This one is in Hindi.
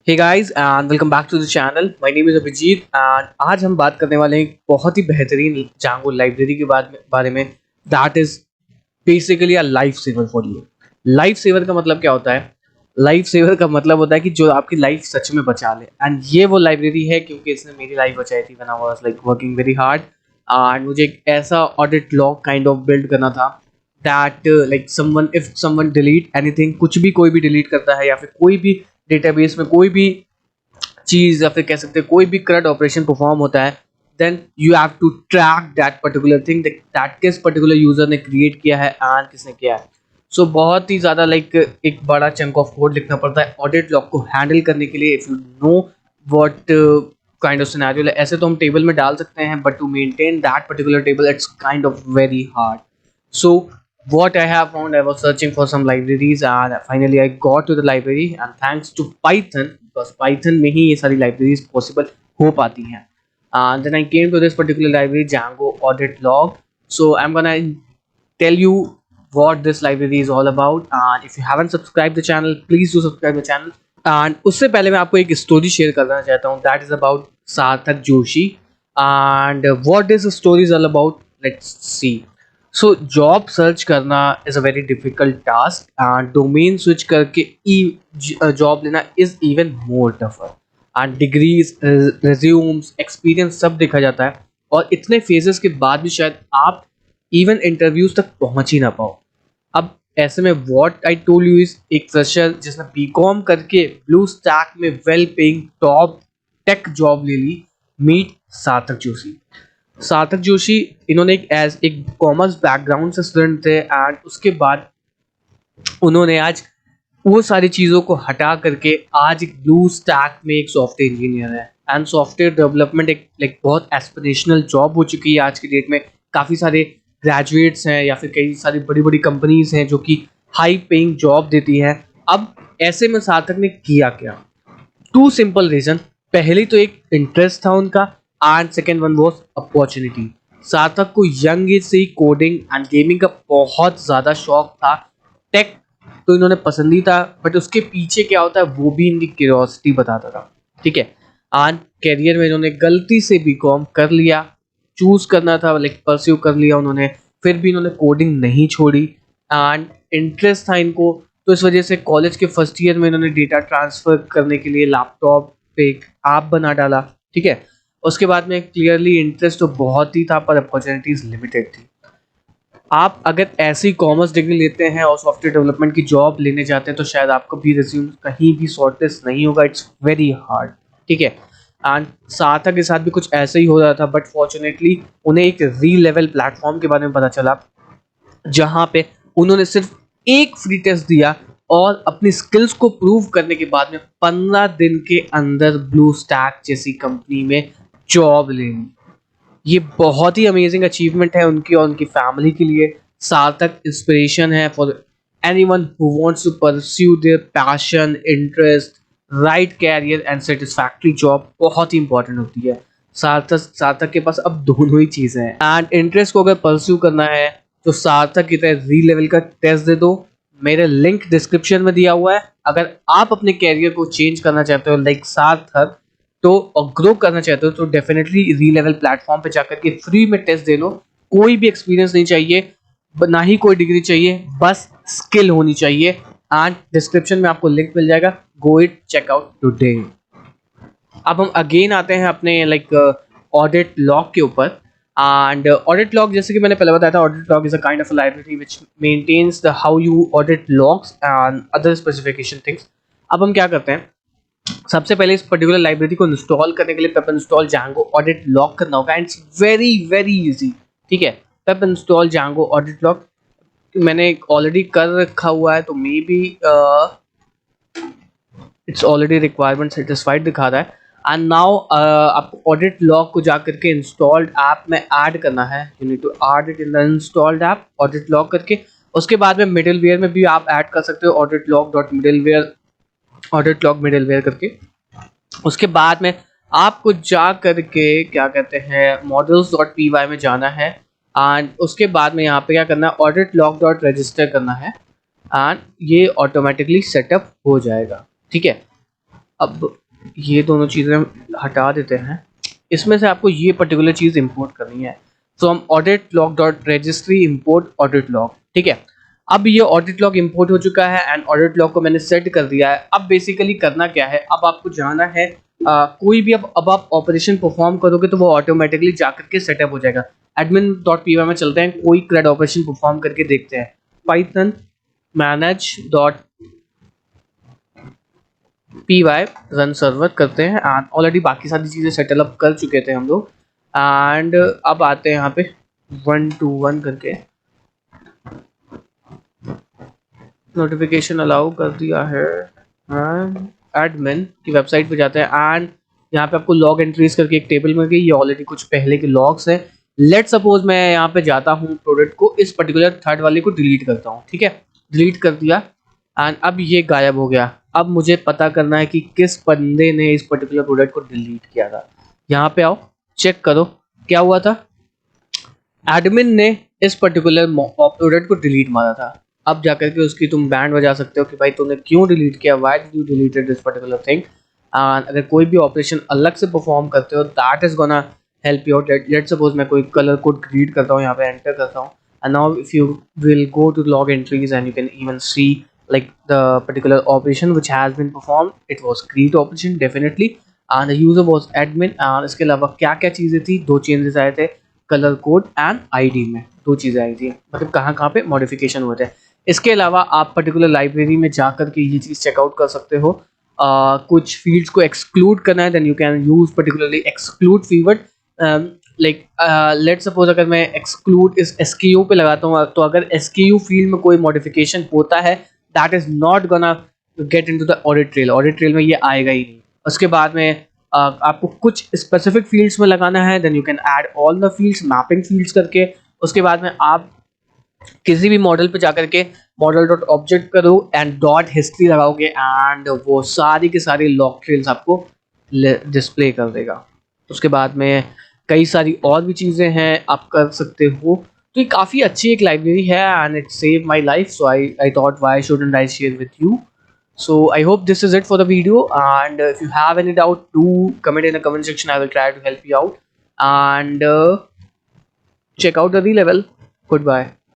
Hey guys and welcome back to the channel. My name is Abhijit and आज हम बात करने वाले हैं एक बहुत ही बेहतरीन जांगो लाइब्रेरी के बारे में that is basically a life saver for you. Life saver का मतलब क्या होता है? लाइफ सेवर का मतलब होता है कि जो आपकी लाइफ सच में बचा ले, एंड ये वो लाइब्रेरी है क्योंकि इसने मेरी लाइफ बचाई थी when I was like working very hard. And मुझे एक ऐसा audit log kind of build करना था that like someone if someone delete anything, कुछ भी कोई भी डिलीट करता है या फिर कोई भी डेटाबेस में कोई भी चीज या फिर कह सकते हैं कोई भी करंट ऑपरेशन परफॉर्म होता है, then you have to track that particular thing that किस पर्टिकुलर यूजर ने क्रिएट किया है एंड किसने किया है। सो बहुत ही ज़्यादा लाइक एक बड़ा चंक ऑफ कोड लिखना पड़ता है ऑडिट लॉग को हैंडल करने के लिए। If you know what kind of scenario, ऐसे तो हम टेबल में डाल सकते हैं but to maintain that particular table it's kind of very hard. So what I have found, I was searching for some libraries and finally I got to the library and thanks to Python, because Python में ही ये सारी libraries possible हो पाती हैं। And then I came to this particular library, Django Audit Log. So I'm gonna tell you what this library is all about, and if you haven't subscribed the channel, please do subscribe the channel. And उससे पहले मैं आपको एक story share करना चाहता हूँ that is about Sarthak Joshi and what this story is all about. Let's see. So job search करना is a very difficult task and domain switch करके जॉब लेना is even more tougher. And degrees, resumes, experience सब देखा जाता है और इतने फेजेस के बाद भी शायद आप इवन इंटरव्यूज तक पहुंच ही ना पाओ। अब ऐसे में what I told you is एक फ्रेशर जिसने बीकॉम करके ब्लू स्टैक में well paying top tech job ले ली, मीट सार्थक जोशी। सार्थक जोशी इन्होंने एक कॉमर्स बैकग्राउंड से स्टूडेंट थे एंड उसके बाद उन्होंने आज वो सारी चीज़ों को हटा करके आज एक ब्लू स्टैक में एक सॉफ्टवेयर इंजीनियर है। एंड सॉफ्टवेयर डेवलपमेंट एक लाइक बहुत एस्पिरेशनल जॉब हो चुकी है आज की डेट में। काफ़ी सारे ग्रेजुएट्स हैं या फिर कई सारी बड़ी बड़ी कंपनीज हैं जो कि हाई पेइंग जॉब देती हैं। अब ऐसे में सार्थक ने किया क्या? Two simple reason. पहली तो एक इंटरेस्ट था उनका and second one was opportunity. Sarthak को यंग एज से ही कोडिंग एंड गेमिंग का बहुत ज़्यादा शौक था। टेक तो इन्होंने पसंद ही था बट उसके पीछे क्या होता है वो भी इनकी क्यूरियोसिटी बताता था। ठीक है, एंड कैरियर में इन्होंने गलती से बीकॉम कर लिया, चूज करना था लाइक परस्यू कर लिया उन्होंने, फिर भी इन्होंने कोडिंग नहीं छोड़ी एंड इंटरेस्ट था इनको। तो इस वजह से कॉलेज के फर्स्ट ईयर में इन्होंने डेटा ट्रांसफर करने के लिए लैपटॉप पे एक ऐप बना डाला। ठीक है, उसके बाद में क्लियरली इंटरेस्ट तो बहुत ही था पर अपॉर्चुनिटीज लिमिटेड थी। आप अगर ऐसी कॉमर्स डिग्री लेते हैं और सॉफ्टवेयर डेवलपमेंट की जॉब लेने जाते हैं तो शायद आपको भी रिज्यूम कहीं भी शॉर्टलिस्ट नहीं होगा, इट्स वेरी हार्ड। ठीक है, एंड सार्थक के साथ भी कुछ ऐसा ही हो रहा था बट फॉर्चुनेटली उन्हें एक री लेवल प्लेटफॉर्म के बारे में पता चला जहाँ पे उन्होंने सिर्फ एक फ्री टेस्ट दिया और अपनी स्किल्स को प्रूव करने के बाद में 15 दिन के अंदर ब्लू स्टैक जैसी कंपनी में जॉब लेनी। ये बहुत ही अमेजिंग अचीवमेंट है उनकी और उनकी फैमिली के लिए। सार्थक इंस्पिरेशन है for anyone who wants to pursue their passion, interest, right career and satisfactory job बहुत ही इंपॉर्टेंट होती है। सार्थक के पास अब दोनों ही चीज़ें हैं एंड इंटरेस्ट को अगर परस्यू करना है तो सार्थक की तरह री लेवल का टेस्ट दे दो। मेरे लिंक डिस्क्रिप्शन में दिया हुआ है। अगर आप अपने कैरियर को चेंज करना चाहते हो लाइक सार्थक तो और ग्रो करना चाहते हो तो डेफिनेटली री लेवल प्लेटफॉर्म पे जाकर के फ्री में टेस्ट दे लो। कोई भी एक्सपीरियंस नहीं चाहिए, ना ही कोई डिग्री चाहिए, बस स्किल होनी चाहिए एंड डिस्क्रिप्शन में आपको लिंक मिल जाएगा। Go it check out today. अब हम अगेन आते हैं अपने लाइक ऑडिट लॉग के ऊपर। एंड ऑडिट लॉग जैसे कि मैंने पहले बताया था, audit log is a kind of library which maintains the how you audit logs and other specification things. अब हम क्या करते हैं, सबसे पहले इस पर्टिकुलर लाइब्रेरी को इंस्टॉल करने के लिए pip install Django audit log करना होगा and it's very very easy. ठीक है, pip install Django audit log मैंने ऑलरेडी कर रखा हुआ है तो may be it's already requirement satisfied दिखा रहा है। एंड नाउ आपको ऑडिट लॉग को जाकर के इंस्टॉल्ड ऐप में ऐड करना है। You need to add it in the installed app audit log करके। उसके बाद में मिडलवेयर में भी आप ऐड कर सकते हो audit log dot middleware, audit log middleware करके। उसके बाद में आपको जा करके क्या कहते हैं मॉडल्स डॉट पी वाई में जाना है एंड उसके बाद में यहाँ पे क्या करना है ऑडिट लॉग डॉट रजिस्टर करना है एंड ये ऑटोमेटिकली सेटअप हो जाएगा। ठीक है, अब ये दोनों चीज़ें हम हटा देते हैं। इसमें से आपको ये पर्टिकुलर चीज़ इंपोर्ट करनी है from audit log dot registry import audit log. ठीक है, अब ये ऑडिट लॉग इंपोर्ट हो चुका है एंड ऑडिट लॉग को मैंने सेट कर दिया है। अब बेसिकली करना क्या है, अब आपको जाना है कोई भी अब आप ऑपरेशन परफॉर्म करोगे तो वो ऑटोमेटिकली जाकर के सेटअप हो जाएगा। एडमिन डॉट पी में चलते हैं, कोई क्रेड ऑपरेशन परफॉर्म करके देखते हैं। Python manage dot P Y run server करते हैं एंड ऑलरेडी बाकी सारी चीज़ें सेटअप कर चुके थे हम लोग। एंड अब आते हैं यहाँ पे 1 to 1 करके नोटिफिकेशन अलाउ कर दिया है एंड एडमिन की वेबसाइट पे जाते हैं एंड यहाँ पे आपको लॉग एंट्रीज करके एक टेबल में गई। ये ऑलरेडी कुछ पहले के लॉग्स हैं। लेट सपोज मैं यहाँ पे जाता हूँ प्रोडक्ट को, इस पर्टिकुलर थर्ड वाले को डिलीट करता हूँ। ठीक है, डिलीट कर दिया एंड अब ये गायब हो गया। अब मुझे पता करना है कि किस बंदे ने इस पर्टिकुलर प्रोडक्ट को डिलीट किया था। यहाँ पे आओ, चेक करो क्या हुआ था। एडमिन ने इस पर्टिकुलर प्रोडक्ट को डिलीट मारा था। अब जाकर के उसकी तुम बैंड बजा सकते हो कि भाई तुमने क्यों डिलीट किया, why did you deleted this particular thing. अगर कोई भी ऑपरेशन अलग से परफॉर्म करते हो that is gonna help you out. Let suppose मैं कोई कलर कोड क्रिएट करता हूँ, यहाँ पे एंटर करता हूँ and now if you will go to log entries and you can even see like the particular operation which has been performed, it was create operation definitely and the user was admin। और इसके अलावा क्या क्या चीज़ें थी, दो चेंजेस आए थे कलर कोड एंड आईडी में, दो चीज़ें आई थी, मतलब कहाँ कहाँ पे मॉडिफिकेशन हुए थे। इसके अलावा आप पर्टिकुलर लाइब्रेरी में जा कर के ये चीज़ चेकआउट कर सकते हो। कुछ फील्ड्स को एक्सक्लूड करना है then you can use particularly exclude फीवर्ड। लाइक लेट सपोज अगर मैं एक्सक्लूड इस एसक्यू पे लगाता हूँ तो अगर एसक्यू फील्ड में कोई मॉडिफिकेशन होता है that is not gonna get into the audit trail. Audit trail में ये आएगा ही नहीं। उसके बाद में आपको कुछ स्पेसिफिक फील्ड्स में लगाना है then you can add all the fields mapping fields करके। उसके बाद में आप किसी भी मॉडल पे जाकर के मॉडल डॉट ऑब्जेक्ट करो एंड डॉट हिस्ट्री लगाओगे एंड वो सारी की सारी लॉग ट्रेल्स आपको डिस्प्ले कर देगा। उसके बाद में कई सारी और भी चीज़ें हैं आप कर सकते हो। तो ये काफ़ी अच्छी एक लाइब्रेरी है and it save my life, so I thought why shouldn't I share with you. So I hope this is it for the video, and if you have any doubt do comment in the comment section. I will try to help you out and check out the level. Goodbye.